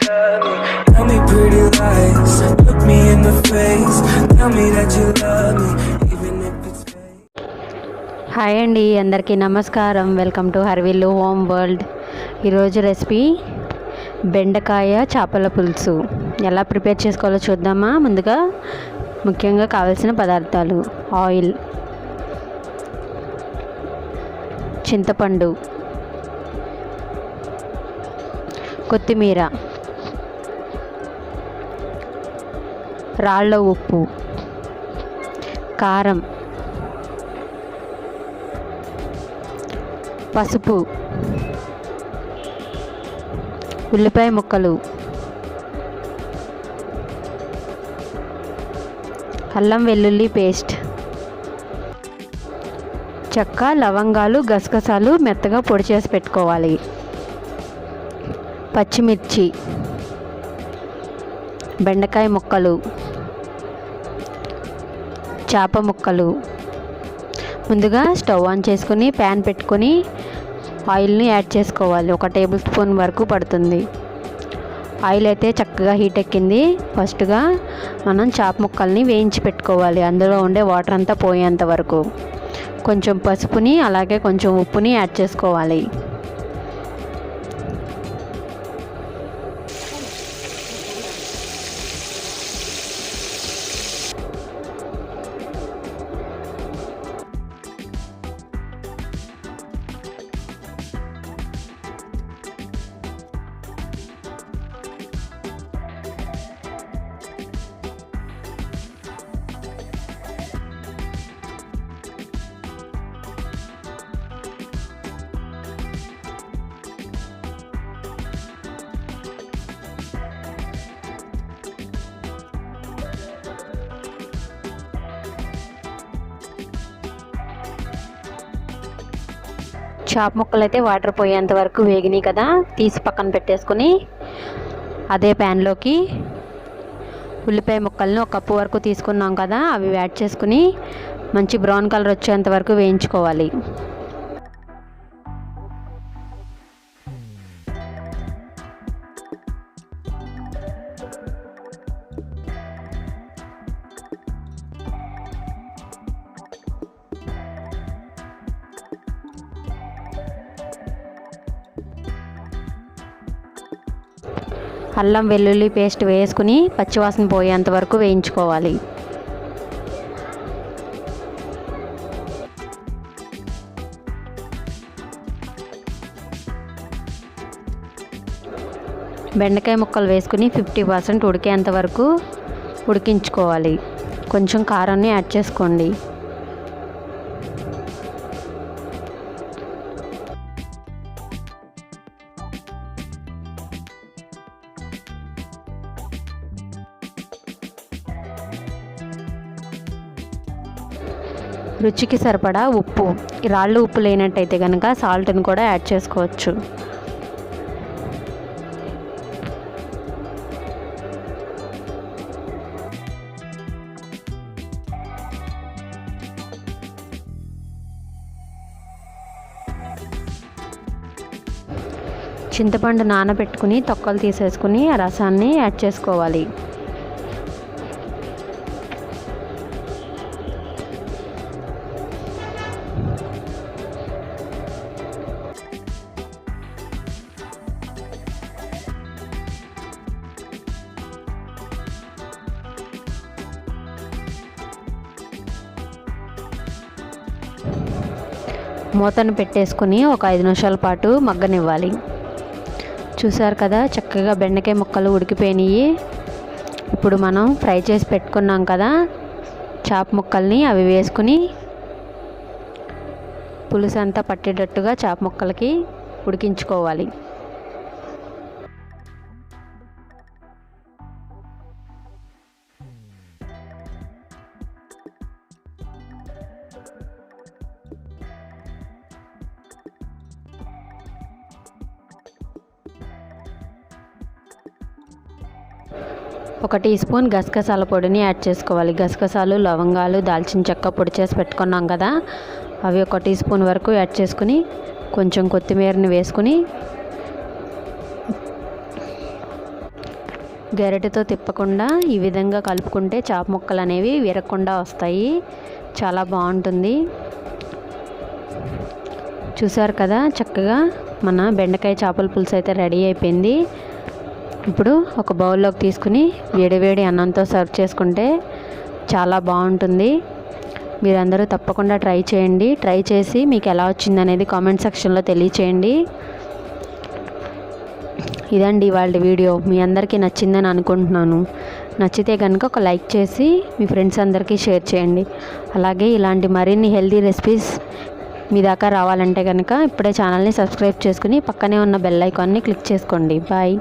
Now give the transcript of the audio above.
love me. Tell me pretty lies, look me in the face. Tell me that you love me, even if it's fake. Hi అండి, అందరికీ నమస్కారం. Welcome to Harvillu home world. ఈరోజు recipe బెండకాయ చేపల పులుసు. ఎలా prepare చేసుకోవాలో చూద్దామా. ముందుగా ముఖ్యంగా కావాల్సిన పదార్థాలు: ఆయిల్, చింతపండు, కొత్తిమీర, రాళ్ళ ఉప్పు, కారం, పసుపు, ఉల్లిపాయ ముక్కలు, అల్లం వెల్లుల్లి పేస్ట్, చెక్క, లవంగాలు, గసగసాలు మెత్తగా పొడి చేసి పెట్టుకోవాలి, పచ్చిమిర్చి, బెండకాయ ముక్కలు, చేప ముక్కలు. ముందుగా స్టవ్ ఆన్ చేసుకుని ప్యాన్ పెట్టుకొని ఆయిల్ని యాడ్ చేసుకోవాలి. 1 టేబుల్ స్పూన్ వరకు పడుతుంది. ఆయిల్ అయితే చక్కగా హీట్ ఎక్కింది. ఫస్ట్గా మనం చేప ముక్కల్ని వేయించి పెట్టుకోవాలి, అందులో ఉండే వాటర్ అంతా పోయేంత వరకు. కొంచెం పసుపుని అలాగే కొంచెం ఉప్పుని యాడ్ చేసుకోవాలి. చేప ముక్కలు అయితే వాటర్ పోయేంత వరకు వేగినాయి కదా, తీసి పక్కన పెట్టేసుకొని అదే ప్యాన్లోకి ఉల్లిపాయ ముక్కల్ని 1 కప్పు వరకు తీసుకున్నాం కదా, అవి యాడ్ చేసుకుని మంచి బ్రౌన్ కలర్ వచ్చేంత వరకు వేయించుకోవాలి. అల్లం వెల్లుల్లి పేస్ట్ వేసుకుని పచ్చివాసన పోయేంత వరకు వేయించుకోవాలి. బెండకాయ ముక్కలు వేసుకుని 50% ఉడికేంత వరకు ఉడికించుకోవాలి. కొంచెం కారాన్ని యాడ్ చేసుకోండి. రుచికి సరిపడా ఉప్పు, రాళ్ళు ఉప్పు లేనట్టయితే కనుక సాల్ట్ని కూడా యాడ్ చేసుకోవచ్చు. చింతపండు నానబెట్టుకుని తొక్కలు తీసేసుకుని ఆ రసాన్ని యాడ్ చేసుకోవాలి. మూతను పెట్టేసుకుని ఒక 5 నిమిషాల పాటు మగ్గనివ్వాలి. చూసారు కదా, చక్కగా బెండకాయ ముక్కలు ఉడికిపోయినాయి. ఇప్పుడు మనం ఫ్రై చేసి పెట్టుకున్నాం కదా చేప ముక్కల్ని, అవి వేసుకుని పులుసు అంతా పట్టేటట్టుగా చేప ముక్కలకి ఉడికించుకోవాలి. ఒక టీ స్పూన్ గసగసాల పొడిని యాడ్ చేసుకోవాలి. గసగసాలు, లవంగాలు, దాల్చిన చెక్క పొడి చేసి పెట్టుకున్నాం కదా, అవి 1 టీ స్పూన్ వరకు యాడ్ చేసుకుని కొంచెం కొత్తిమీరని వేసుకుని గరిటెతో తిప్పకుండా ఈ విధంగా కలుపుకుంటే చేప ముక్కలు అనేవి విరగకుండా వస్తాయి. చాలా బాగుంటుంది. చూసారు కదా, చక్కగా మన బెండకాయ చేపల పులుసు అయితే రెడీ అయిపోయింది. ఇప్పుడు ఒక బౌల్లోకి తీసుకుని వేడివేడి అన్నంతో సర్వ్ చేసుకుంటే చాలా బాగుంటుంది. మీరందరూ తప్పకుండా ట్రై చేయండి. ట్రై చేసి మీకు ఎలా వచ్చిందనేది కామెంట్ సెక్షన్లో తెలియచేయండి. ఇదండి ఇవాళ వీడియో. మీ అందరికీ నచ్చిందని అనుకుంటున్నాను. నచ్చితే కనుక ఒక లైక్ చేసి మీ ఫ్రెండ్స్ అందరికీ షేర్ చేయండి. అలాగే ఇలాంటి మరిన్ని హెల్తీ రెసిపీస్ మీ దాకా రావాలంటే కనుక ఇప్పుడే ఛానల్ని సబ్స్క్రైబ్ చేసుకుని పక్కనే ఉన్న బెల్ ఐకాన్ని క్లిక్ చేసుకోండి. బాయ్.